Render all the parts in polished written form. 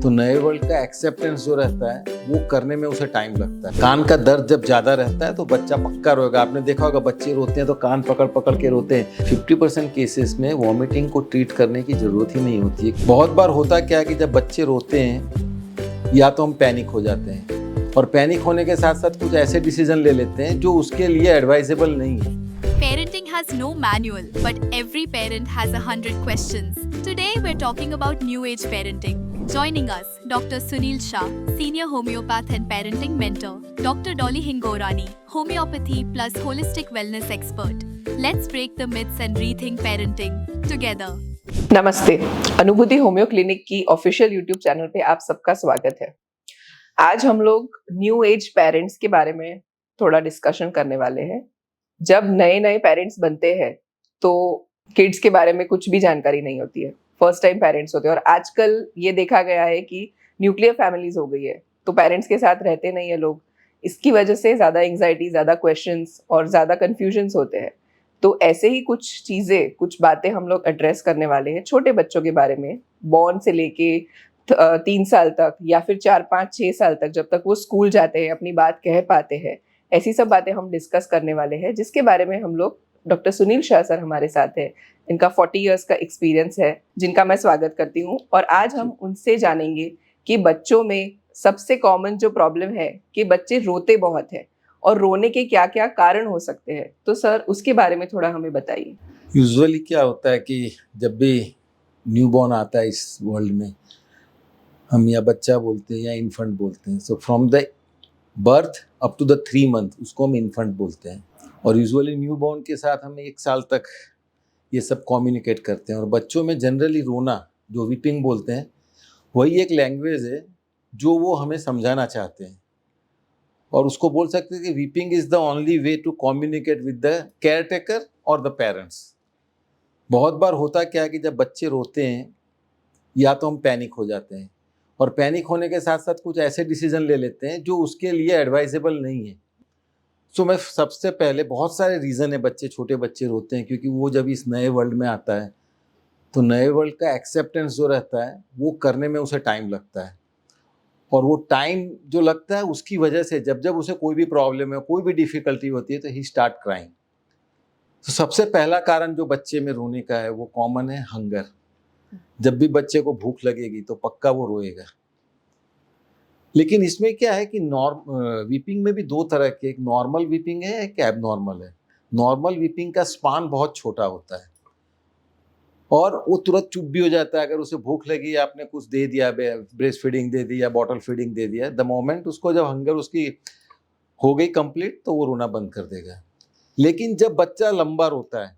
तो नए वर्ल्ड का एक्सेप्टेंस जो रहता है वो करने में उसे टाइम लगता है। कान का दर्द जब ज्यादा रहता है तो बच्चा पक्का रोएगा। आपने देखा होगा बच्चे रोते हैं तो कान पकड़ पकड़ के रोते हैं। 50% केसेस में वॉमिटिंग को ट्रीट करने की जरूरत ही नहीं होती है। बहुत बार होता क्या है कि जब बच्चे रोते हैं या तो हम पैनिक हो जाते हैं और पैनिक होने के साथ साथ कुछ ऐसे डिसीजन ले लेते हैं जो उसके लिए एडवाइजेबल नहीं है। Parenting has no manual, but every parent has 100 questions. Today we're talking about new age parenting. Joining us, Dr. Sunil Shah, senior homeopath and parenting mentor, Dr. Dolly Hingorani, homeopathy plus holistic wellness expert. Let's break the myths and rethink parenting together. नमस्ते, अनुभूति homeo clinic की official YouTube channel पे आप सबका स्वागत है। आज हम लोग न्यू एज पेरेंट्स के बारे में थोड़ा डिस्कशन करने वाले हैं। जब नए नए पेरेंट्स बनते हैं तो किड्स के बारे में कुछ भी जानकारी नहीं होती है, फर्स्ट टाइम पेरेंट्स होते हैं और आजकल ये देखा गया है कि न्यूक्लियर फैमिलीज हो गई है तो पेरेंट्स के साथ रहते नहीं है लोग। इसकी वजह से ज़्यादा एंग्जाइटी, ज़्यादा क्वेश्चन्स और ज़्यादा कन्फ्यूजन्स होते हैं। तो ऐसे ही कुछ चीज़ें, कुछ बातें हम लोग एड्रेस करने वाले हैं छोटे बच्चों के बारे में, बॉर्न से लेके 3 साल तक या फिर 4, 5, 6 साल तक, जब तक वो स्कूल जाते हैं, अपनी बात कह पाते हैं। ऐसी सब बातें हम डिस्कस करने वाले हैं, जिसके बारे में हम लोग डॉक्टर सुनील शाह सर हमारे साथ हैं। इनका 40 इयर्स का एक्सपीरियंस है, जिनका मैं स्वागत करती हूँ। और आज हम उनसे जानेंगे कि बच्चों में सबसे कॉमन जो प्रॉब्लम है कि बच्चे रोते बहुत हैं और रोने के क्या क्या कारण हो सकते हैं। तो सर उसके बारे में थोड़ा हमें बताइए। यूजुअली क्या होता है कि जब भी न्यूबॉर्न आता है इस वर्ल्ड में, हम या बच्चा बोलते हैं या इन्फेंट बोलते हैं। So from the birth up to the 3 month उसको हम इन्फेंट बोलते हैं। और यूजुअली न्यूबॉर्न के साथ हम 1 साल तक ये सब कम्युनिकेट करते हैं। और बच्चों में जनरली रोना, जो वीपिंग बोलते हैं, वही एक लैंग्वेज है जो वो हमें समझाना चाहते हैं। और उसको बोल सकते हैं कि weeping is the only way to communicate with the care taker और द पेरेंट्स। बहुत बार होता क्या है कि जब बच्चे रोते हैं या तो हम पैनिक हो जाते हैं और पैनिक होने के साथ साथ कुछ ऐसे डिसीजन ले लेते हैं जो उसके लिए एडवाइजेबल नहीं है। सो मैं सबसे पहले, बहुत सारे रीज़न है छोटे बच्चे रोते हैं क्योंकि वो जब इस नए वर्ल्ड में आता है तो नए वर्ल्ड का एक्सेप्टेंस जो रहता है वो करने में उसे टाइम लगता है। और वो टाइम जो लगता है उसकी वजह से जब जब उसे कोई भी प्रॉब्लम है, कोई भी डिफिकल्टी होती है तो ही स्टार्ट क्राइंग। तो सबसे पहला कारण जो बच्चे में रोने का है वो कॉमन है, हंगर। जब भी बच्चे को भूख लगेगी तो पक्का वो रोएगा। लेकिन इसमें क्या है कि वीपिंग में भी 2 तरह के, एक नॉर्मल वीपिंग है, एक एबनॉर्मल है। नॉर्मल वीपिंग का स्पान बहुत छोटा होता है और वो तुरंत चुप भी हो जाता है। अगर उसे भूख लगी, आपने कुछ दे दिया, ब्रेस्ट फीडिंग दे दी या बॉटल फीडिंग दे दिया, द मोमेंट उसको जब हंगर उसकी हो गई कंप्लीट तो वो रोना बंद कर देगा। लेकिन जब बच्चा लंबा रोता है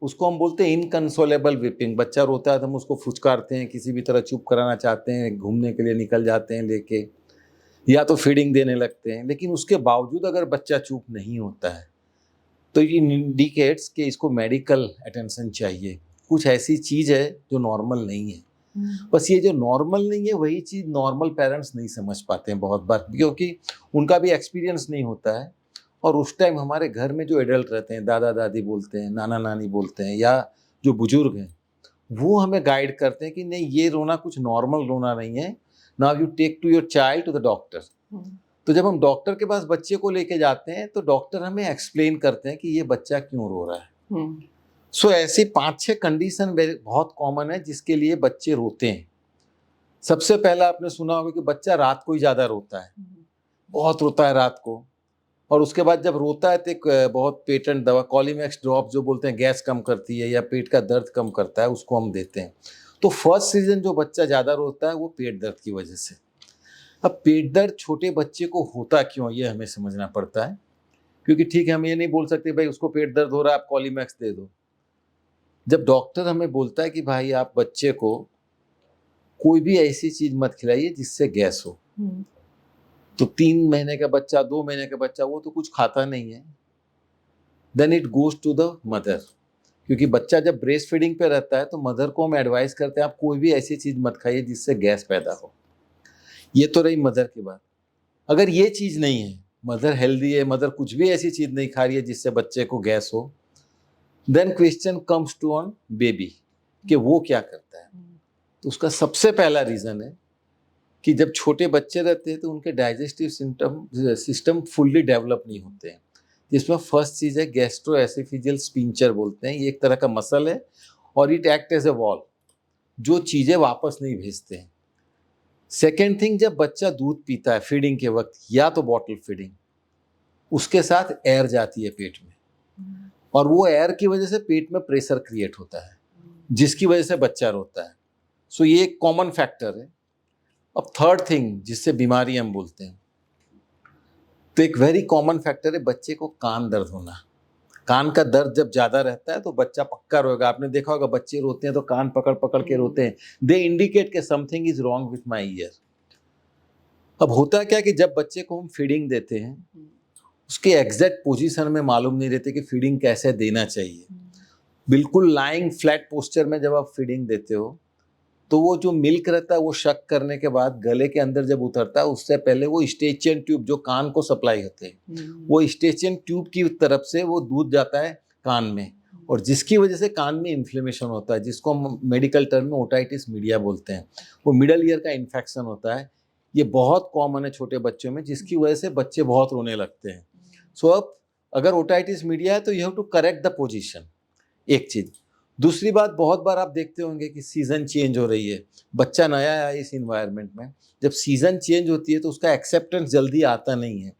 उसको हम बोलते हैं इनकंसोलेबल वीपिंग। बच्चा रोता है तो हम उसको फुचकारते हैं, किसी भी तरह चुप कराना चाहते हैं, घूमने के लिए निकल जाते हैं लेके, या तो फीडिंग देने लगते हैं। लेकिन उसके बावजूद अगर बच्चा चुप नहीं होता है तो ये इंडिकेट्स कि इसको मेडिकल अटेंशन चाहिए। कुछ ऐसी चीज़ है जो नॉर्मल नहीं है। बस ये जो नॉर्मल नहीं है वही चीज़ नॉर्मल पेरेंट्स नहीं समझ पाते हैं बहुत बार, क्योंकि उनका भी एक्सपीरियंस नहीं होता है। और उस टाइम हमारे घर में जो एडल्ट रहते हैं, दादा दादी बोलते हैं, नाना नानी बोलते हैं, या जो बुजुर्ग हैं, वो हमें गाइड करते हैं कि नहीं, ये रोना कुछ नॉर्मल रोना नहीं है। Now you take to your child to the doctor. तो जब हम डॉक्टर के पास बच्चे को लेके जाते हैं तो डॉक्टर हमें एक्सप्लेन करते हैं कि ये बच्चा क्यों रो रहा है। सो ऐसी 5-6 कंडीशन बहुत कॉमन है जिसके लिए बच्चे रोते हैं। सबसे पहला आपने सुना होगा कि बच्चा रात को ही ज़्यादा रोता है, बहुत रोता है रात को। और उसके बाद जब रोता है तो एक बहुत पेटेंट दवा कॉलीमैक्स ड्रॉप जो बोलते हैं गैस कम करती है या पेट का दर्द कम करता है, उसको हम देते हैं। तो फर्स्ट रीज़न जो बच्चा ज़्यादा रोता है वो पेट दर्द की वजह से। अब पेट दर्द छोटे बच्चे को होता क्यों, ये हमें समझना पड़ता है। क्योंकि ठीक है, हम ये नहीं बोल सकते भाई उसको पेट दर्द हो रहा है आप कॉलीमैक्स दे दो। जब डॉक्टर हमें बोलता है कि भाई आप बच्चे को कोई भी ऐसी चीज़ मत खिलाइए जिससे गैस हो, तो 3 महीने का बच्चा, 2 महीने का बच्चा, वो तो कुछ खाता नहीं है, then it goes to the mother. क्योंकि बच्चा जब ब्रेस्ट फीडिंग पे रहता है तो मदर को हम एडवाइस करते हैं आप कोई भी ऐसी चीज़ मत खाइए जिससे गैस पैदा हो। ये तो रही मदर की बात। अगर ये चीज़ नहीं है, मदर हेल्दी है, मदर कुछ भी ऐसी चीज़ नहीं खा रही है जिससे बच्चे को गैस हो, then question comes to on baby कि वो क्या करता है। तो उसका सबसे पहला रीज़न है कि जब छोटे बच्चे रहते हैं तो उनके डाइजेस्टिव सिस्टम फुल्ली डेवलप नहीं होते हैं, जिसमें फर्स्ट चीज़ है गैस्ट्रोएसोफेजियल स्पिंचर बोलते हैं, ये एक तरह का मसल है और it act as a wall जो चीज़ें वापस नहीं भेजते हैं। सेकेंड थिंग, जब बच्चा दूध पीता है फीडिंग के वक्त या तो बॉटल फीडिंग, उसके साथ एयर जाती है पेट में और वो एयर की वजह से पेट में प्रेशर क्रिएट होता है जिसकी वजह से बच्चा रोता है। सो ये एक कॉमन फैक्टर है। अब थर्ड थिंग जिससे बीमारी हम बोलते हैं, तो एक वेरी कॉमन फैक्टर है बच्चे को कान दर्द होना। कान का दर्द जब ज़्यादा रहता है तो बच्चा पक्का रोएगा। आपने देखा होगा बच्चे रोते हैं तो कान पकड़ पकड़ के रोते हैं, दे इंडिकेट के something is wrong with my year. अब होता क्या कि जब बच्चे को हम फीडिंग देते हैं उसके एग्जैक्ट पोजीशन में मालूम नहीं रहते कि फीडिंग कैसे देना चाहिए। बिल्कुल लाइंग फ्लैट पोस्चर में जब आप फीडिंग देते हो तो वो जो मिल्क रहता है वो शक करने के बाद गले के अंदर जब उतरता है उससे पहले वो स्टेचियन ट्यूब जो कान को सप्लाई होते हैं वो स्टेचियन ट्यूब की तरफ से वो दूध जाता है कान में और जिसकी वजह से कान में इन्फ्लेमेशन होता है जिसको हम मेडिकल टर्म में ओटाइटिस मीडिया बोलते हैं। वो मिडल ईयर का इन्फेक्शन होता है। ये बहुत कॉमन है छोटे बच्चों में जिसकी वजह से बच्चे बहुत रोने लगते हैं। सो अब अगर ओटाइटिस मीडिया है तो you have to correct the position, एक चीज़। दूसरी बात, बहुत बार आप देखते होंगे कि सीज़न चेंज हो रही है, बच्चा नया आया इस इन्वायरमेंट में, जब सीज़न चेंज होती है तो उसका एक्सेप्टेंस जल्दी आता नहीं है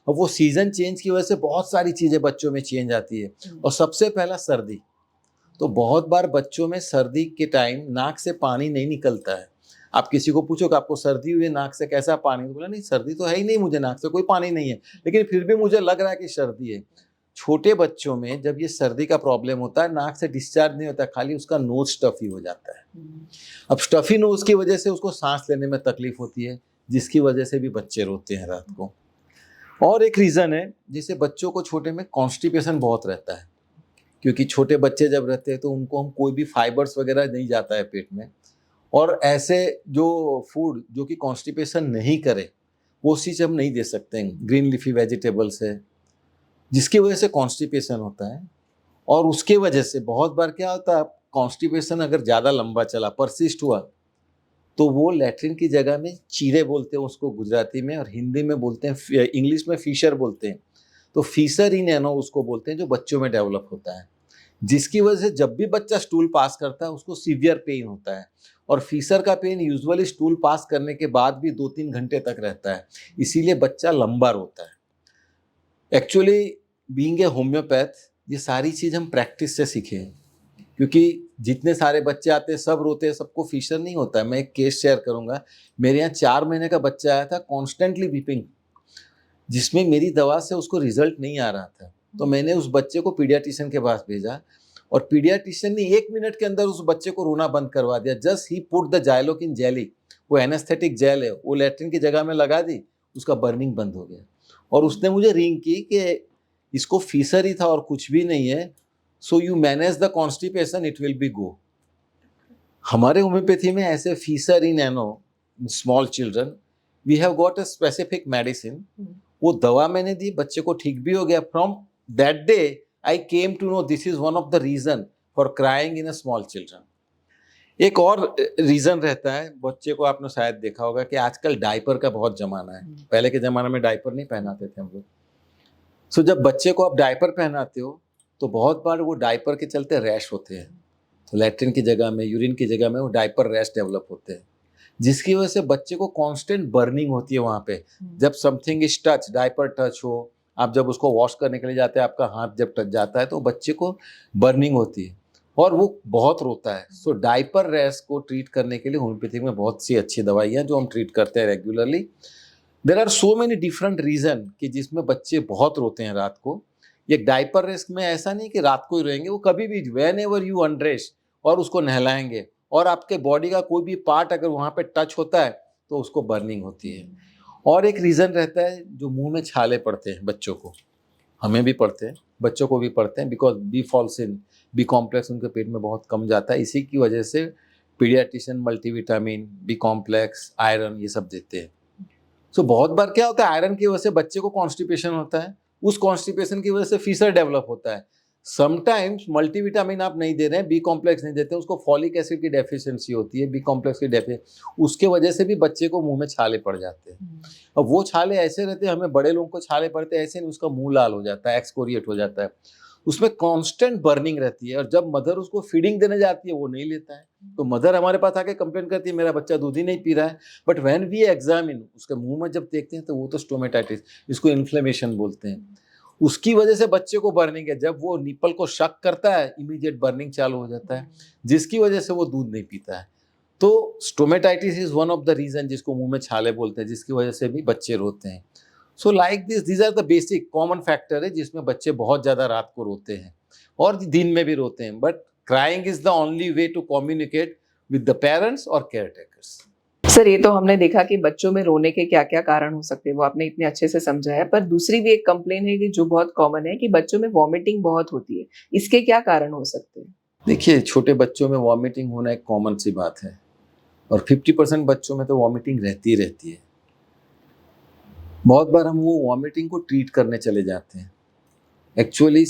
और वो सीज़न चेंज की वजह से बहुत सारी चीज़ें बच्चों में चेंज आती है और सबसे पहला सर्दी। तो बहुत बार बच्चों में सर्दी के टाइम नाक से पानी नहीं निकलता है। आप किसी को पूछो कि आपको सर्दी हुई है, नाक से कैसा पानी, तो बोला नहीं सर्दी तो है ही नहीं, मुझे नाक से कोई पानी नहीं है, लेकिन फिर भी मुझे लग रहा है कि सर्दी है। छोटे बच्चों में जब ये सर्दी का प्रॉब्लम होता है नाक से डिस्चार्ज नहीं होता, खाली उसका नोज स्टफी हो जाता है। अब स्टफी नोज की वजह से उसको सांस लेने में तकलीफ होती है जिसकी वजह से भी बच्चे रोते हैं रात को। और एक रीज़न है जिसे बच्चों को छोटे में कॉन्स्टिपेशन बहुत रहता है, क्योंकि छोटे बच्चे जब रहते हैं तो उनको हम कोई भी फाइबर्स वगैरह नहीं जाता है पेट में और ऐसे जो फूड जो कि कॉन्स्टिपेशन नहीं करे वो चीज़ हम नहीं दे सकते हैं। ग्रीन लीफी वेजिटेबल्स है जिसकी वजह से कॉन्स्टिपेशन होता है और उसके वजह से बहुत बार क्या होता है, कॉन्स्टिपेशन अगर ज़्यादा लंबा चला, परसिस्ट हुआ, तो वो लैट्रिन की जगह में चीरे बोलते हैं उसको गुजराती में, और हिंदी में बोलते हैं, इंग्लिश में फीशर बोलते हैं। तो फीसर इन एनो उसको बोलते हैं जो बच्चों में डेवलप होता है, जिसकी वजह से जब भी बच्चा स्टूल पास करता है उसको सीवियर पेन होता है और फीसर का पेन यूजुअली स्टूल पास करने के बाद भी 2-3 घंटे तक रहता है, इसीलिए बच्चा लंबा रोता है। एक्चुअली बीइंग ए होम्योपैथ ये सारी चीज़ हम प्रैक्टिस से सीखे हैं, क्योंकि जितने सारे बच्चे आते हैं सब रोते हैं, सबको फीशर नहीं होता है। मैं एक केस शेयर करूंगा। मेरे यहाँ 4 महीने का बच्चा आया था कॉन्स्टेंटली वीपिंग, जिसमें मेरी दवा से उसको रिजल्ट नहीं आ रहा था। तो मैंने उस बच्चे को पीडियाट्रिशियन के पास भेजा और पीडियाट्रिशियन ने 1 मिनट के अंदर उस बच्चे को रोना बंद करवा दिया। Just he put the Xylocaine jelly, वो एनेस्थेटिक जेल है, वो लैट्रिन की जगह में लगा दी, उसका बर्निंग बंद हो गया। और उसने मुझे रिंग की कि इसको फीसर ही था और कुछ भी नहीं है, so you manage the constipation, it will be go. हमारे होम्योपैथी में ऐसे fissure in ano small children we have got a specific medicine. वो दवा मैंने दी, बच्चे को ठीक भी हो गया। From that day I came to know this is one of the reason for crying in a small children. एक और रीजन रहता है बच्चे को, आपने शायद देखा होगा कि आजकल डायपर का बहुत जमाना है। पहले के जमाने में डायपर नहीं पहनाते थे हम लोग। सो जब बच्चे को आप डायपर पहनाते हो तो बहुत बार वो डायपर के चलते रैश होते हैं, तो लैट्रिन की जगह में, यूरिन की जगह में वो डायपर रैश डेवलप होते हैं, जिसकी वजह से बच्चे को कांस्टेंट बर्निंग होती है वहाँ पे। जब something is touch, diaper touch हो, आप जब उसको वॉश करने के लिए जाते हैं, आपका हाथ जब टच जाता है तो बच्चे को बर्निंग होती है और वो बहुत रोता है। सो डायपर रैश को ट्रीट करने के लिए होम्योपैथी में बहुत सी अच्छी दवाइयाँ जो हम ट्रीट करते हैं regularly. There are so many different reason कि जिसमें बच्चे बहुत रोते हैं रात को। ये डायपर रेस में ऐसा नहीं कि रात को ही रोएंगे, वो कभी भी व्हेन एवर यू अनड्रेस और उसको नहलाएंगे और आपके बॉडी का कोई भी पार्ट अगर वहाँ पे टच होता है तो उसको बर्निंग होती है। और एक रीज़न रहता है जो मुंह में छाले पड़ते हैं बच्चों को, हमें भी पड़ते हैं, बच्चों को भी पड़ते हैं, बिकॉज बी फॉल्सिन, बी कॉम्प्लेक्स उनके पेट में बहुत कम जाता है। इसी की वजह से paediatrician multivitamin, B complex, iron ये सब देते हैं। सो बहुत बार क्या होता है, आयरन की वजह से बच्चे को कॉन्स्टिपेशन होता है, उस कॉन्स्टिपेशन की वजह से फीसर डेवलप होता है। समटाइम्स मल्टीविटामिन आप नहीं दे रहे हैं, बी कॉम्प्लेक्स नहीं देते हैं, उसको फॉलिक एसिड की डेफिशिएंसी होती है, बी कॉम्प्लेक्स की डेफिशिएंसी, उसके वजह से भी बच्चे को मुंह में छाले पड़ जाते हैं। अब वो छाले ऐसे रहते हैं, हमें बड़े लोगों को छाले पड़ते हैं ऐसे नहीं, उसका मुंह लाल हो जाता है, एक्सकोरिएट हो जाता है, उसमें कांस्टेंट बर्निंग रहती है, और जब मदर उसको फीडिंग देने जाती है वो नहीं लेता है, तो मदर हमारे पास आके कंप्लेन करती है मेरा बच्चा दूध ही नहीं पी रहा है। बट व्हेन वी एग्जामिन, उसके मुंह में जब देखते हैं तो वो तो स्टोमेटाइटिस, इसको इन्फ्लेमेशन बोलते हैं, उसकी वजह से बच्चे को बर्निंग है। जब वो निपल को शक करता है इमीडिएट बर्निंग चालू हो जाता है, जिसकी वजह से वो दूध नहीं पीता है। तो stomatitis is one of the reason, जिसको मुंह में छाले बोलते हैं, जिसकी वजह से भी बच्चे रोते हैं। So like this, these are the basic common factor है जिसमें बच्चे बहुत ज़्यादा रात को रोते हैं और दिन में भी रोते हैं। But crying is the only way to communicate with the parents और केयर टेकर्स। सर, ये तो हमने देखा कि बच्चों में रोने के क्या क्या कारण हो सकते हैं, वो आपने इतने अच्छे से समझाया, पर दूसरी भी एक कंप्लेन है कि जो बहुत कॉमन है कि बच्चों में वॉमिटिंग बहुत होती है, इसके क्या कारण हो सकते हैं? देखिए, छोटे बच्चों में वॉमिटिंग होना एक कॉमन सी बात है, और 50% बच्चों में तो वॉमिटिंग रहती ही रहती है। बहुत बार हम वो वॉमिटिंग को ट्रीट करने चले जाते हैं। एक्चुअली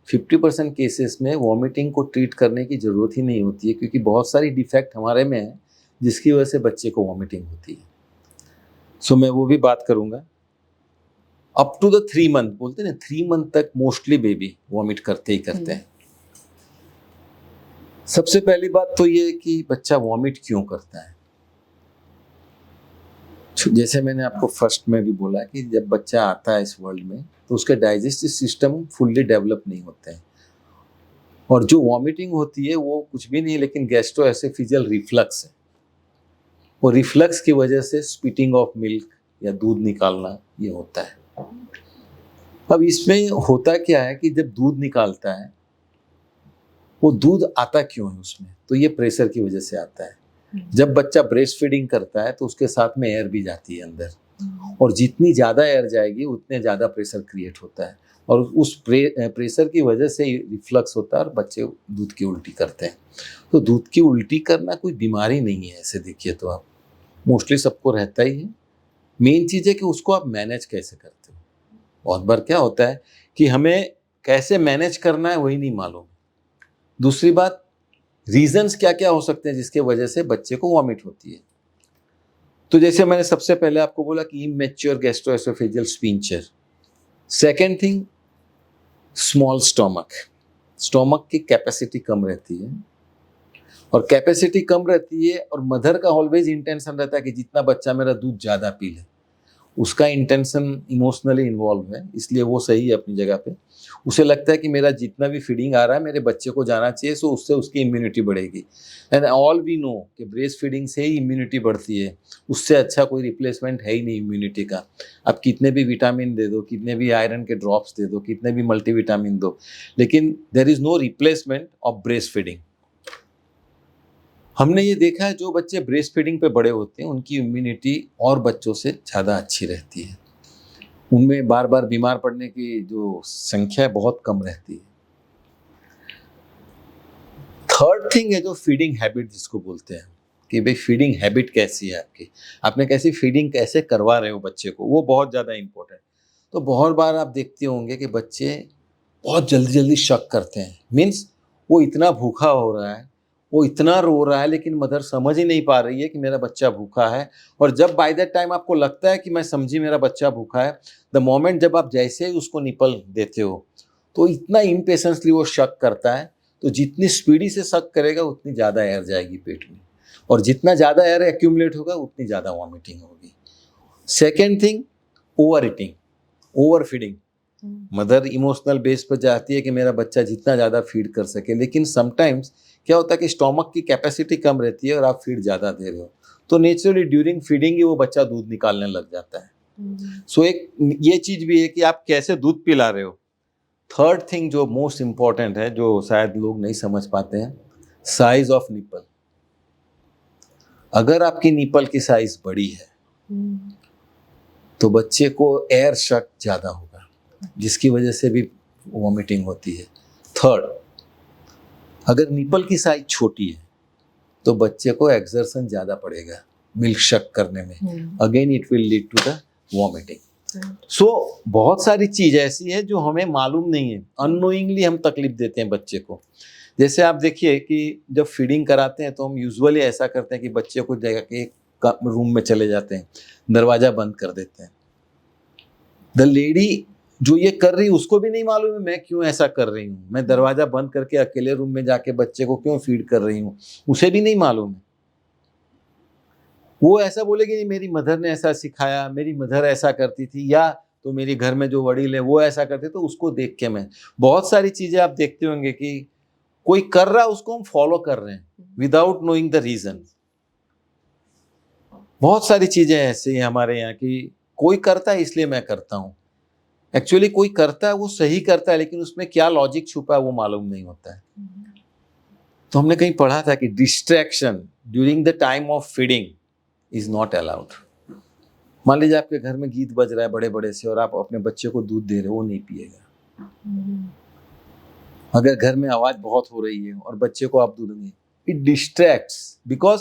50% केसेस में वॉमिटिंग को ट्रीट करने की ज़रूरत ही नहीं होती है, क्योंकि बहुत सारी डिफेक्ट हमारे में है जिसकी वजह से बच्चे को वॉमिटिंग होती है। सो मैं वो भी बात करूँगा। अप टू द 3 मंथ, बोलते हैं ना, 3 मंथ तक मोस्टली बेबी वॉमिट करते ही करते हैं। सबसे पहली बात तो ये है कि बच्चा वॉमिट क्यों करता है। जैसे मैंने आपको फर्स्ट में भी बोला कि जब बच्चा आता है इस वर्ल्ड में तो उसके डाइजेस्टिव सिस्टम फुल्ली डेवलप नहीं होते हैं, और जो वॉमिटिंग होती है वो कुछ भी नहीं लेकिन गैस्ट्रोएसोफेजियल रिफ्लक्स है। वो रिफ्लक्स की वजह से स्पिटिंग ऑफ मिल्क या दूध निकालना ये होता है। अब इसमें होता क्या है कि जब दूध निकालता है, वो दूध आता क्यों है उसमें, तो ये प्रेशर की वजह से आता है। जब बच्चा ब्रेस्ट फीडिंग करता है तो उसके साथ में एयर भी जाती है अंदर, और जितनी ज़्यादा एयर जाएगी उतने ज़्यादा प्रेशर क्रिएट होता है, और उस प्रेशर की वजह से रिफ्लक्स होता है और बच्चे दूध की उल्टी करते हैं। तो दूध की उल्टी करना कोई बीमारी नहीं है, ऐसे देखिए तो आप मोस्टली सबको रहता ही है। मेन चीज़ है कि उसको आप मैनेज कैसे करते हो। बहुत बार क्या होता है कि हमें कैसे मैनेज करना है वही नहीं मालूम। दूसरी बात, रीजंस क्या क्या हो सकते हैं जिसके वजह से बच्चे को वॉमिट होती है। तो जैसे मैंने सबसे पहले आपको बोला कि immature gastro-oesophageal sphincter. Second thing, small stomach की कैपेसिटी कम रहती है, और कैपेसिटी कम रहती है और मदर का ऑलवेज इंटेंशन रहता है कि जितना बच्चा मेरा दूध ज़्यादा पी ले। उसका इंटेंशन इमोशनली इन्वॉल्व है, इसलिए वो सही है अपनी जगह पे। उसे लगता है कि मेरा जितना भी फीडिंग आ रहा है मेरे बच्चे को जाना चाहिए, सो उससे उसकी इम्यूनिटी बढ़ेगी। एंड ऑल वी नो कि ब्रेस्ट फीडिंग से ही इम्यूनिटी बढ़ती है, उससे अच्छा कोई रिप्लेसमेंट है ही नहीं इम्यूनिटी का। आप कितने भी विटामिन दे दो, कितने भी आयरन के ड्रॉप्स दे दो, कितने भी मल्टीविटामिन दो, लेकिन there is no replacement of breast feeding. हमने ये देखा है जो बच्चे ब्रेस्ट फीडिंग पे बड़े होते हैं उनकी इम्यूनिटी और बच्चों से ज़्यादा अच्छी रहती है, उनमें बार बार बीमार पड़ने की जो संख्या है बहुत कम रहती है। थर्ड थिंग है जो फीडिंग हैबिट जिसको बोलते हैं, कि भाई फीडिंग हैबिट कैसी है आपकी, आपने कैसी फीडिंग कैसे करवा रहे हो बच्चे को, वो बहुत ज़्यादा इम्पोर्टेंट। तो बहुत बार आप देखते होंगे कि बच्चे बहुत जल्दी जल्दी शक करते हैं, मीन्स वो इतना भूखा हो रहा है, वो इतना रो रहा है, लेकिन मदर समझ ही नहीं पा रही है कि मेरा बच्चा भूखा है। और जब बाय दैट टाइम आपको लगता है कि मैं समझी मेरा बच्चा भूखा है, द मोमेंट जब आप जैसे ही उसको निपल देते हो तो इतना इम्पेशेंसली वो शक करता है। तो जितनी स्पीडी से शक करेगा उतनी ज़्यादा एयर जाएगी पेट में, और जितना ज़्यादा एयर एक्यूमुलेट होगा उतनी ज़्यादा वॉमिटिंग होगी। Second thing, over eating, over feeding. Mother emotional base पर चाहती है कि मेरा बच्चा जितना ज़्यादा फीड कर सके, लेकिन समटाइम्स क्या होता है कि स्टोमक की कैपेसिटी कम रहती है और आप फीड ज़्यादा दे रहे हो, तो नेचुरली ड्यूरिंग फीडिंग ही वो बच्चा दूध निकालने लग जाता है। सो एक ये चीज़ भी है कि आप कैसे दूध पिला रहे हो। थर्ड थिंग जो मोस्ट इम्पॉर्टेंट है, जो शायद लोग नहीं समझ पाते हैं, साइज ऑफ निपल। अगर आपकी निपल की साइज बड़ी है तो बच्चे को एयर शक ज़्यादा होगा, जिसकी वजह से भी वॉमिटिंग होती है। थर्ड, अगर निपल की साइज छोटी है तो बच्चे को एक्सर्शन ज़्यादा पड़ेगा मिल्क शक करने में, again it will lead to the vomiting. So बहुत सारी चीज ऐसी है जो हमें मालूम नहीं है, अननोइंगली हम तकलीफ देते हैं बच्चे को। जैसे आप देखिए कि जब फीडिंग कराते हैं तो हम यूजुअली ऐसा करते हैं कि बच्चे को जगह के एक रूम में चले जाते हैं, दरवाजा बंद कर देते हैं। द लेडी जो ये कर रही उसको भी नहीं मालूम है मैं क्यों ऐसा कर रही हूँ, मैं दरवाजा बंद करके अकेले रूम में जाके बच्चे को क्यों फीड कर रही हूँ, उसे भी नहीं मालूम है। वो ऐसा बोलेगी नहीं मेरी मदर ने ऐसा सिखाया, मेरी मदर ऐसा करती थी, या तो मेरे घर में जो वडील है वो ऐसा करते, तो उसको देख के मैं बहुत सारी चीजें आप देखते होंगे कि कोई कर रहा है उसको हम फॉलो कर रहे हैं विदाउट नोइंग द रीजन। बहुत सारी चीजें ऐसी हैं हमारे यहाँ की कोई करता है इसलिए मैं करता हूँ, एक्चुअली कोई करता है वो सही करता है लेकिन उसमें क्या लॉजिक छुपा है वो मालूम नहीं होता है। तो हमने कहीं पढ़ा था कि distraction during the time of feeding is not allowed. मान लीजिए आपके घर में गीत बज रहा है बड़े बड़े से और आप अपने बच्चे को दूध दे रहे हो, वो नहीं पिएगा। अगर घर में आवाज बहुत हो रही है और बच्चे को आप दूध देंगे, it distracts, because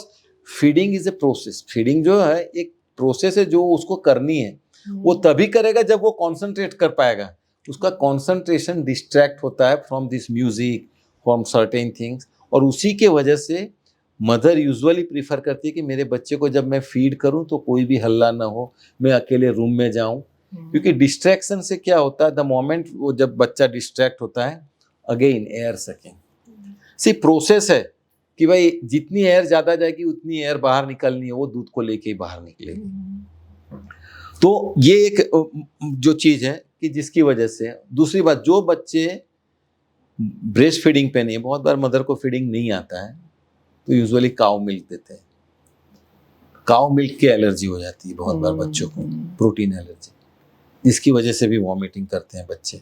feeding is a process. Feeding जो है एक प्रोसेस है जो उसको करनी है, वो तभी करेगा जब वो कॉन्सेंट्रेट कर पाएगा। उसका कॉन्सेंट्रेशन डिस्ट्रैक्ट होता है from this music, from certain things, और उसी के वजह से मदर यूजुअली प्रीफर करती है कि मेरे बच्चे को जब मैं फीड करूं तो कोई भी हल्ला ना हो, मैं अकेले रूम में जाऊं। क्योंकि डिस्ट्रैक्शन से क्या होता है, द मोमेंट वो जब बच्चा डिस्ट्रैक्ट होता है, अगेन एयर सकिंग सी प्रोसेस है कि भाई जितनी एयर ज्यादा जाएगी उतनी एयर बाहर निकलनी है, वो दूध को लेके ही बाहर निकलेगी। तो ये एक जो चीज है कि जिसकी वजह से, दूसरी बात जो बच्चे ब्रेस्ट फीडिंग पे नहीं, बहुत बार मदर को फीडिंग नहीं आता है तो यूजुअली काउ मिल्क देते हैं। काउ मिल्क की एलर्जी हो जाती है बहुत बार बच्चों को, प्रोटीन एलर्जी, जिसकी वजह से भी वॉमिटिंग करते हैं बच्चे।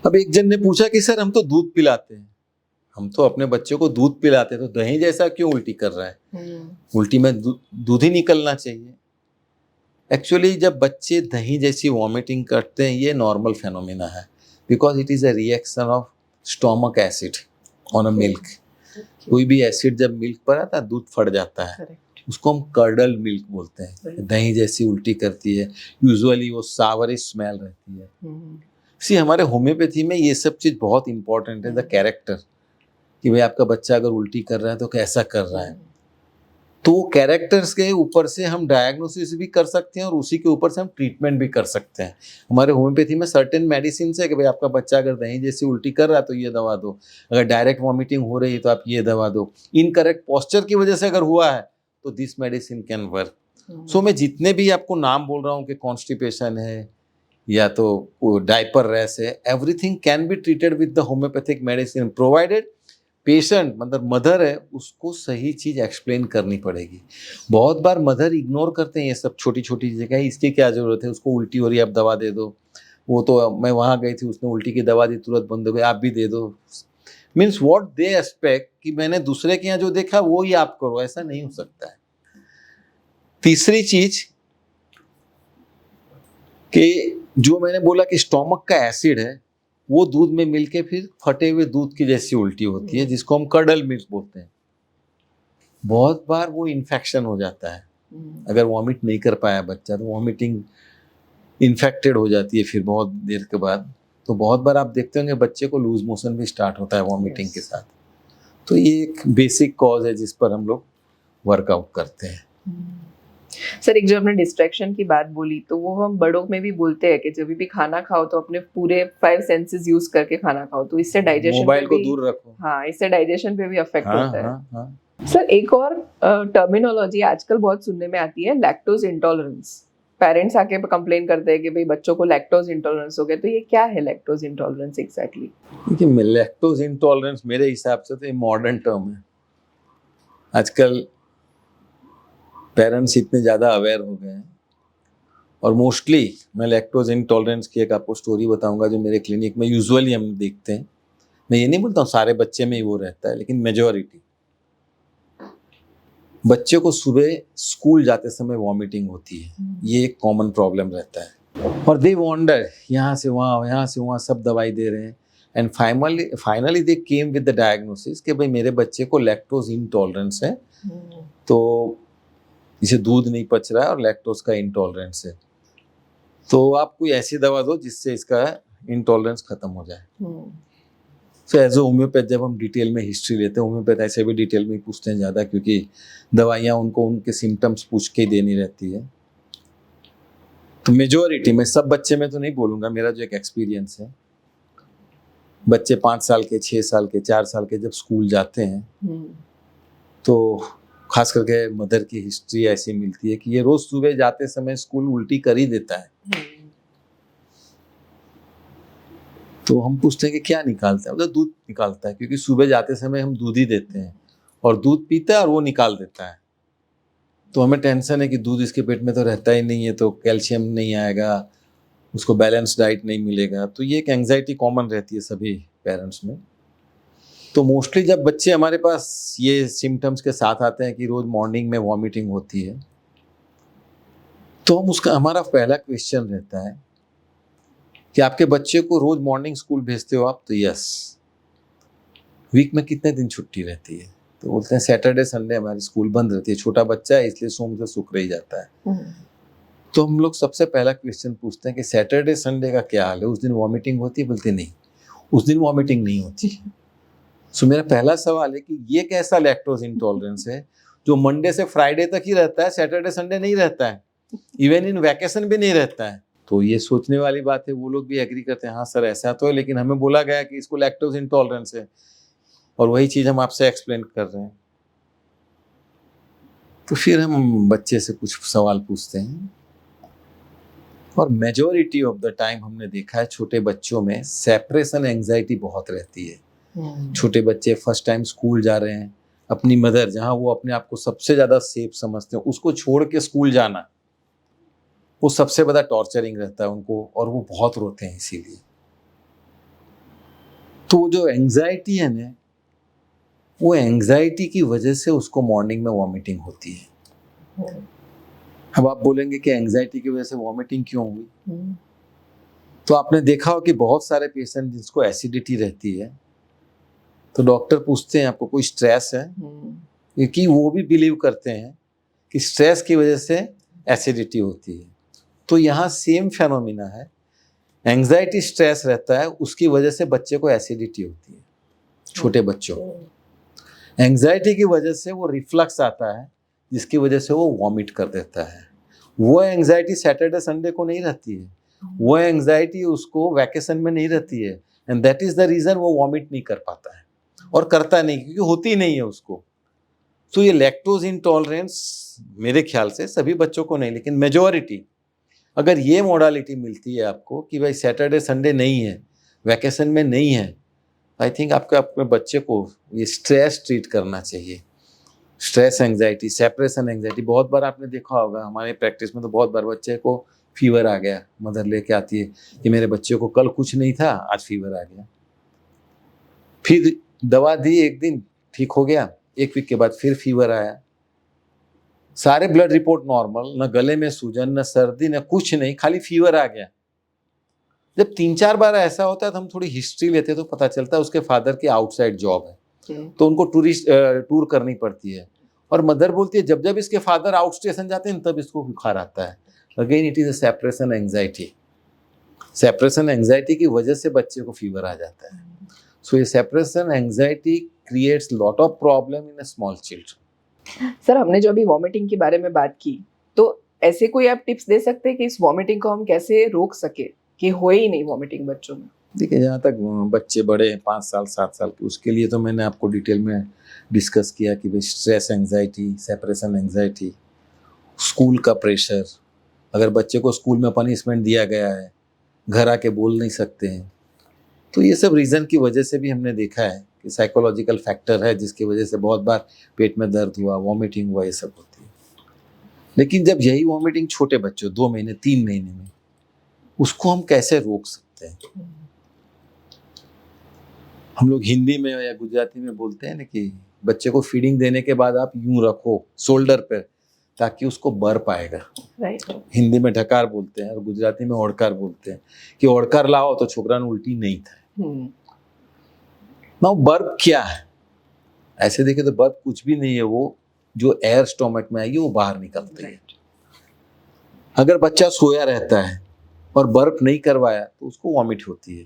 अब एक जन ने पूछा कि सर हम तो दूध पिलाते हैं, हम तो अपने बच्चे को दूध पिलाते हैं, तो दही जैसा क्यों उल्टी कर रहा है? उल्टी में दूध ही निकलना चाहिए। एक्चुअली जब बच्चे दही जैसी वॉमिटिंग करते हैं ये नॉर्मल फेनोमेना है, because it is a reaction of stomach acid on a milk. कोई भी एसिड जब मिल्क पर आता है दूध फट जाता है, उसको हम कर्डल मिल्क बोलते हैं। दही जैसी उल्टी करती है, यूजुअली वो सावरिश स्मेल रहती है। सी हमारे होम्योपैथी में ये सब चीज बहुत इंपॉर्टेंट है, द कैरेक्टर, कि भाई आपका बच्चा अगर उल्टी कर रहा है तो कैसा कर रहा है। तो कैरेक्टर्स के ऊपर से हम डायग्नोसिस भी कर सकते हैं और उसी के ऊपर से हम ट्रीटमेंट भी कर सकते हैं। हमारे होम्योपैथी में सर्टेन मेडिसिन है कि भाई आपका बच्चा अगर दही जैसी उल्टी कर रहा है तो ये दवा दो, अगर डायरेक्ट वॉमिटिंग हो रही है तो आप ये दवा दो, इनकरेक्ट पोस्चर की वजह से अगर हुआ है तो दिस मेडिसिन कैन वर्क। सो मैं जितने भी आपको नाम बोल रहा हूँ कि कॉन्स्टिपेशन है या तो डायपर रैश है, everything can be treated with the homeopathic medicine, provided patient मतलब मदर है उसको सही चीज एक्सप्लेन करनी पड़ेगी। बहुत बार मदर इग्नोर करते हैं ये सब छोटी छोटी चीजें, इसकी क्या जरूरत है, उसको उल्टी हो रही है आप दवा दे दो, वो तो मैं वहां गई थी उसने उल्टी की दवा दी तुरंत बंद हो गई, आप भी दे दो। मीन्स व्हाट दे एक्सपेक्ट कि मैंने दूसरे के यहाँ जो देखा वो ही आप करो, ऐसा नहीं हो सकता है। तीसरी चीज कि जो मैंने बोला कि स्टोमक का एसिड है वो दूध में मिलके फिर फटे हुए दूध की जैसी उल्टी होती है, जिसको हम कर्डल मिल्क बोलते हैं। बहुत बार वो इन्फेक्शन हो जाता है, अगर वॉमिट नहीं कर पाया बच्चा तो वॉमिटिंग इन्फेक्टेड हो जाती है फिर बहुत देर के बाद। तो बहुत बार आप देखते होंगे बच्चे को लूज मोशन भी स्टार्ट होता है वॉमिटिंग के साथ। तो ये एक बेसिक कॉज है जिस पर हम लोग वर्कआउट करते हैं। सर एक जो हमने डिस्ट्रैक्शन की बात बोली तो वो हम बड़ों में भी बोलते हैं कि जब भी खाना खाओ तो अपने पूरे 5 सेंसेस यूज करके खाना खाओ, तो इससे डाइजेशन मोबाइल को दूर रखो। हाँ, इससे डाइजेशन पे भी अफेक्ट होता है। हाँ। सर एक और टर्मिनोलॉजी आजकल बहुत सुनने में आती है, लैक्टोज इंटॉलरेंस। पेरेंट्स आके कंप्लेन करते हैं कि भाई बच्चों को लैक्टोज इंटॉलरेंस हो गया, तो ये क्या है लैक्टोज इंटॉलरेंस एग्जैक्टली? देखिए लैक्टोज इंटॉलरेंस मेरे हिसाब से तो ये मॉडर्न टर्म है। आजकल पेरेंट्स इतने ज़्यादा अवेयर हो गए हैं और मोस्टली मैं लैक्टोज इंटॉलरेंस की एक आपको स्टोरी बताऊंगा जो मेरे क्लिनिक में यूजुअली हम देखते हैं। मैं ये नहीं बोलता हूँ सारे बच्चे में ही वो रहता है, लेकिन मेजॉरिटी बच्चे को सुबह स्कूल जाते समय वॉमिटिंग होती है, ये एक कॉमन प्रॉब्लम रहता है। और दे वॉन्डर यहाँ से वहाँ सब दवाई दे रहे हैं and finally they came with the diagnosis कि भाई मेरे बच्चे को लैक्टोज इंटॉलरेंस है, तो इसे दूध नहीं पच रहा है और लैक्टोज का इंटॉलरेंस है। तो आप कोई ऐसी दवा दो जिससे इसका इंटॉलरेंस खत्म हो जाए। हम्म, सो एज ए होम्योपैथ जब हम डिटेल में हिस्ट्री लेते हैं, होम्योपैथ ऐसे भी डिटेल में ही पूछते हैं ज़्यादा, क्योंकि दवाइयाँ उनको उनके सिम्टम्स पूछ के ही देनी रहती है। तो मेजोरिटी में, सब बच्चे में तो नहीं बोलूँगा, मेरा जो एक एक्सपीरियंस है, बच्चे 5 साल के, 6 साल के, 4 साल के जब स्कूल जाते हैं हम्म, तो खास करके मदर की हिस्ट्री ऐसी मिलती है कि ये रोज सुबह जाते समय स्कूल उल्टी कर ही देता है। हम्म, तो हम पूछते हैं कि क्या निकालता है, मतलब दूध निकालता है, क्योंकि सुबह जाते समय हम दूध ही देते हैं और दूध पीता है और वो निकाल देता है। तो हमें टेंशन है कि दूध इसके पेट में तो रहता ही नहीं है, तो कैल्शियम नहीं आएगा, उसको बैलेंस डाइट नहीं मिलेगा। तो ये एक एंग्जाइटी कॉमन रहती है सभी पेरेंट्स में। तो मोस्टली जब बच्चे हमारे पास ये सिम्टम्स के साथ आते हैं कि रोज मॉर्निंग में वॉमिटिंग होती है, तो हम उसका, हमारा पहला क्वेश्चन रहता है कि आपके बच्चे को रोज मॉर्निंग स्कूल भेजते हो आप? तो यस। वीक में कितने दिन छुट्टी रहती है? तो बोलते हैं सैटरडे संडे हमारी स्कूल बंद रहती है, छोटा बच्चा है इसलिए सोम से शुक्र ही जाता है। हम्म, तो हम लोग सबसे पहला क्वेश्चन पूछते हैं कि सैटरडे संडे का क्या हाल है, उस दिन वॉमिटिंग होती है? बोलते नहीं, उस दिन वॉमिटिंग नहीं होती। सो मेरा पहला सवाल है कि ये कैसा लैक्टोज इंटॉलरेंस है जो मंडे से फ्राइडे तक ही रहता है, सैटरडे संडे नहीं रहता है, इवन इन वैकेशन भी नहीं रहता है। तो ये सोचने वाली बात है, वो लोग भी एग्री करते हैं, हाँ सर ऐसा तो है, लेकिन हमें बोला गया कि इसको लैक्टोज इंटॉलरेंस है, और वही चीज़ हम आपसे एक्सप्लेन कर रहे हैं। तो फिर हम बच्चे से कुछ सवाल पूछते हैं, और मेजोरिटी ऑफ द टाइम हमने देखा है छोटे बच्चों में सेपरेशन एंजाइटी बहुत रहती है। हम्म, छोटे बच्चे फर्स्ट टाइम स्कूल जा रहे हैं, अपनी मदर जहाँ वो अपने आप को सबसे ज़्यादा सेफ समझते हैं, उसको छोड़ के स्कूल जाना वो सबसे बड़ा टॉर्चरिंग रहता है उनको, और वो बहुत रोते हैं इसीलिए। तो जो एंजाइटी है ना, वो एंजाइटी की वजह से उसको मॉर्निंग में वॉमिटिंग होती है। हम्म, अब आप बोलेंगे कि एंजाइटी की वजह से वॉमिटिंग क्यों हुई? हम्म, तो आपने देखा हो कि बहुत सारे पेशेंट जिसको एसिडिटी रहती है, तो डॉक्टर पूछते हैं आपको कोई स्ट्रेस है, हम्म, क्योंकि वो भी बिलीव करते हैं कि स्ट्रेस की वजह से एसिडिटी होती है। तो यहाँ सेम फेनोमिना है, एंजाइटी स्ट्रेस रहता है, उसकी वजह से बच्चे को एसिडिटी होती है। छोटे बच्चों एंजाइटी की वजह से वो रिफ्लक्स आता है, जिसकी वजह से वो वॉमिट कर देता है। वो एंजाइटी सैटरडे संडे को नहीं रहती है, वो एंजाइटी उसको वैकेशन में नहीं रहती है, and that is the reason वो वॉमिट नहीं कर पाता है, और करता नहीं क्योंकि होती नहीं है उसको। तो ये लैक्टोज इंटॉलरेंस मेरे ख्याल से सभी बच्चों को नहीं, लेकिन मेजॉरिटी, अगर ये मोडालिटी मिलती है आपको कि भाई सैटरडे संडे नहीं है, वैकेशन में नहीं है, आई थिंक आपके अपने बच्चे को ये स्ट्रेस ट्रीट करना चाहिए। स्ट्रेस एंजाइटी, सेपरेशन एंजाइटी, बहुत बार आपने देखा होगा हमारे प्रैक्टिस में, तो बहुत बार बच्चे को फीवर आ गया, मदर लेके आती है कि मेरे बच्चे को कल कुछ नहीं था, आज फीवर आ गया। फिर दवा दी, एक दिन ठीक हो गया, एक वीक के बाद फिर फीवर आया, सारे ब्लड रिपोर्ट नॉर्मल, न गले में सूजन, न सर्दी, न कुछ नहीं, खाली फीवर आ गया। जब 3-4 बार ऐसा होता है तो हम थोड़ी हिस्ट्री लेते हैं, तो पता चलता है उसके फादर की आउटसाइड जॉब है, तो उनको टूर करनी पड़ती है, और मदर बोलती है जब जब इसके फादर आउट स्टेशन जाते हैं तब इसको बुखार आता है। Again it is a separation anxiety, separation anxiety की वजह से बच्चे को फीवर आ जाता है। सो ये separation anxiety creates lot of problem in a small children. Sir हमने जो अभी वॉमिटिंग के बारे में बात की, तो ऐसे कोई आप टिप्स दे सकते हैं कि इस वॉमिटिंग को हम कैसे रोक सके कि हो ही नहीं वॉमिटिंग बच्चों में? देखिए, जहाँ तक बच्चे बड़े हैं 5 साल 7 साल के, उसके लिए तो मैंने आपको डिटेल में डिस्कस किया कि भाई stress anxiety, separation anxiety, school का प्रेशर, अगर बच्चे को स्कूल में पनिशमेंट दिया गया है, घर आके बोल नहीं सकते हैं, तो ये सब रीज़न की वजह से भी हमने देखा है कि साइकोलॉजिकल फैक्टर है, जिसकी वजह से बहुत बार पेट में दर्द हुआ, वॉमिटिंग हुआ, ये सब होती है। लेकिन जब यही वॉमिटिंग छोटे बच्चों 2 महीने 3 महीने में, उसको हम कैसे रोक सकते हैं? हम लोग हिंदी में या गुजराती में बोलते हैं ना कि बच्चे को फीडिंग देने के बाद आप यूं रखो शोल्डर पे, ताकि उसको बर पाएगा। राइट। हिंदी में ढकार बोलते हैं और गुजराती में ओड़कार बोलते हैं कि ओड़कार लाओ तो छोकरा ने उल्टी नहीं था। ना बर्ब क्या है? ऐसे देखे तो बर्ब कुछ भी नहीं है, वो जो एयर स्टोमक में आएगी वो बाहर निकलती है। अगर बच्चा सोया रहता है और बर्प नहीं करवाया तो उसको वॉमिट होती है।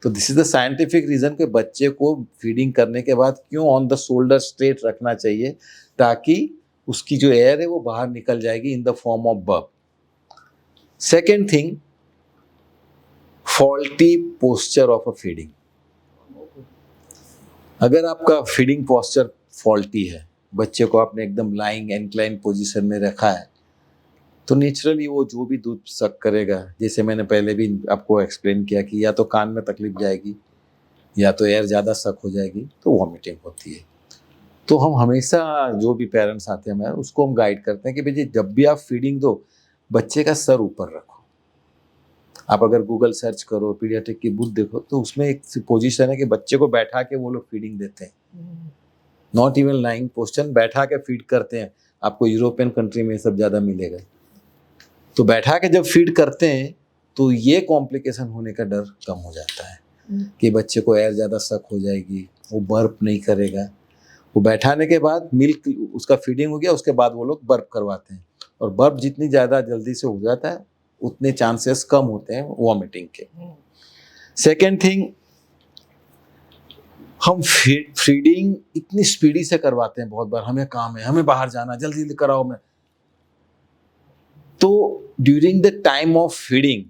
तो this is the scientific reason कि बच्चे को फीडिंग करने के बाद क्यों ऑन द शोल्डर स्ट्रेट रखना चाहिए, ताकि उसकी जो एयर है वो बाहर निकल जाएगी in the form of burp. Second thing, faulty posture of a feeding. अगर आपका फीडिंग पोस्चर फॉल्टी है, बच्चे को आपने एकदम लाइंग इंक्लाइन पोजीशन में रखा है, तो नेचुरली वो जो भी दूध सक करेगा, जैसे मैंने पहले भी आपको एक्सप्लेन किया कि या तो कान में तकलीफ जाएगी या तो एयर ज़्यादा सक हो जाएगी, तो वॉमिटिंग होती है। तो हम हमेशा जो भी पेरेंट्स आते हैं हमारे, उसको हम गाइड करते हैं कि भाई जब भी आप फीडिंग दो, बच्चे का सर ऊपर रखो। आप अगर गूगल सर्च करो, पीडियाट्रिक की बुक देखो, तो उसमें एक पोजीशन है कि बच्चे को बैठा के वो लोग फीडिंग देते हैं। नॉट इवन लाइंग पोस्चर, बैठा के फीड करते हैं। आपको यूरोपियन कंट्री में सब ज़्यादा मिलेगा। तो बैठा के जब फीड करते हैं तो ये कॉम्प्लिकेशन होने का डर कम हो जाता है कि बच्चे को एयर ज़्यादा सक हो जाएगी, वो बर्प नहीं करेगा। वो बैठाने के बाद मिल्क उसका फीडिंग हो गया, उसके बाद वो लोग बर्प करवाते हैं, और बर्प जितनी ज़्यादा जल्दी से हो जाता है उतने चांसेस कम होते हैं वॉमिटिंग के। सेकेंड थिंग, हम फीडिंग इतनी स्पीडी से करवाते हैं, बहुत बार हमें काम है, हमें बाहर जाना, जल्दी जल्दी कराओ मैं। तो during the time of feeding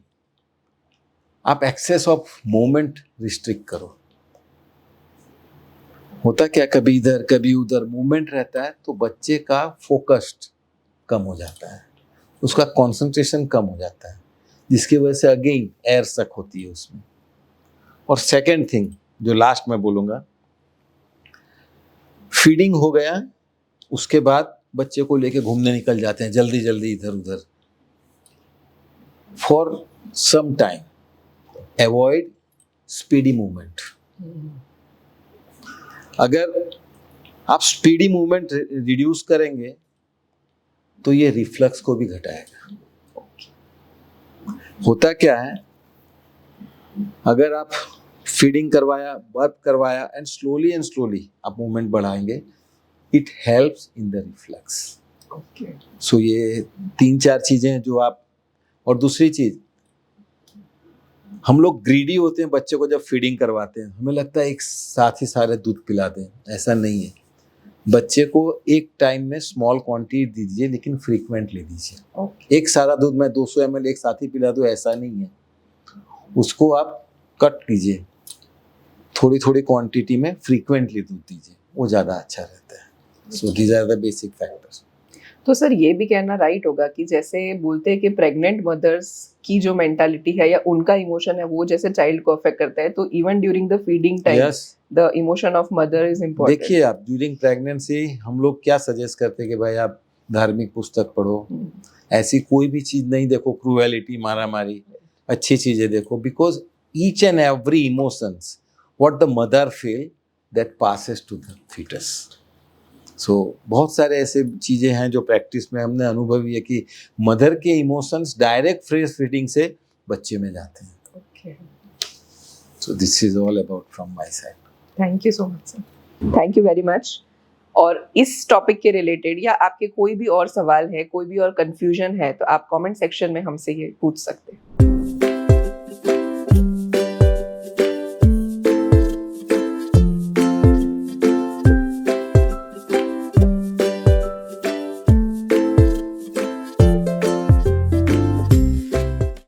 आप एक्सेस ऑफ मूवमेंट रिस्ट्रिक्ट करो। होता क्या, कभी इधर कभी उधर मूवमेंट रहता है, तो बच्चे का फोकस्ड कम हो जाता है, उसका कंसंट्रेशन कम हो जाता है, जिसकी वजह से अगेन एयर सक होती है उसमें। और सेकेंड थिंग जो लास्ट में बोलूँगा, फीडिंग हो गया, उसके बाद बच्चे को लेके घूमने निकल जाते हैं जल्दी जल्दी इधर उधर। For some time avoid speedy movement. अगर आप स्पीडी मूवमेंट रिड्यूस करेंगे तो ये रिफ्लक्स को भी घटाएगा। होता क्या है, अगर आप फीडिंग करवाया, बर्प करवाया एंड स्लोली आप मूवमेंट बढ़ाएंगे, it helps in the reflux. So ये 3-4 चीजें हैं जो आप। और दूसरी चीज, हम लोग ग्रीडी होते हैं बच्चे को जब फीडिंग करवाते हैं, हमें लगता है एक साथ ही सारे दूध पिला दें, ऐसा नहीं है। बच्चे को एक टाइम में स्मॉल क्वांटिटी दीजिए, लेकिन फ्रीक्वेंटली दीजिए। एक सारा दूध मैं 200 ml एक साथ ही पिला दूं, ऐसा नहीं है। उसको आप कट कीजिए, थोड़ी थोड़ी क्वांटिटी में फ्रीक्वेंटली दूध दीजिए, वो ज़्यादा अच्छा रहता है। So these are the basic factors. तो सर ये भी कहना राइट होगा कि जैसे बोलते हैं कि प्रेग्नेंट मदर्स की जो मेंटालिटी है या उनका इमोशन है वो जैसे चाइल्ड को अफेक्ट करता है, तो even during the feeding time the emotion of mother is important. देखिए, आप ड्यूरिंग प्रेगनेंसी हम लोग क्या सजेस्ट करते हैं कि भाई आप धार्मिक पुस्तक पढ़ो, ऐसी कोई भी चीज़ नहीं देखो, क्रूएलिटी, मारा मारी, अच्छी चीज़ें देखो, because each and every emotions what the mother feel that passes to the foetus. So बहुत सारे ऐसे चीज़ें हैं जो प्रैक्टिस में हमने अनुभवी है कि मदर के इमोशंस डायरेक्ट फ्रेश फीडिंग से बच्चे में जाते हैं। So this is all about from my side. Thank you so much sir, thank you very much. और इस टॉपिक के रिलेटेड या आपके कोई भी और सवाल है, कोई भी और कंफ्यूजन है, तो आप कमेंट सेक्शन में हमसे ये पूछ सकते हैं।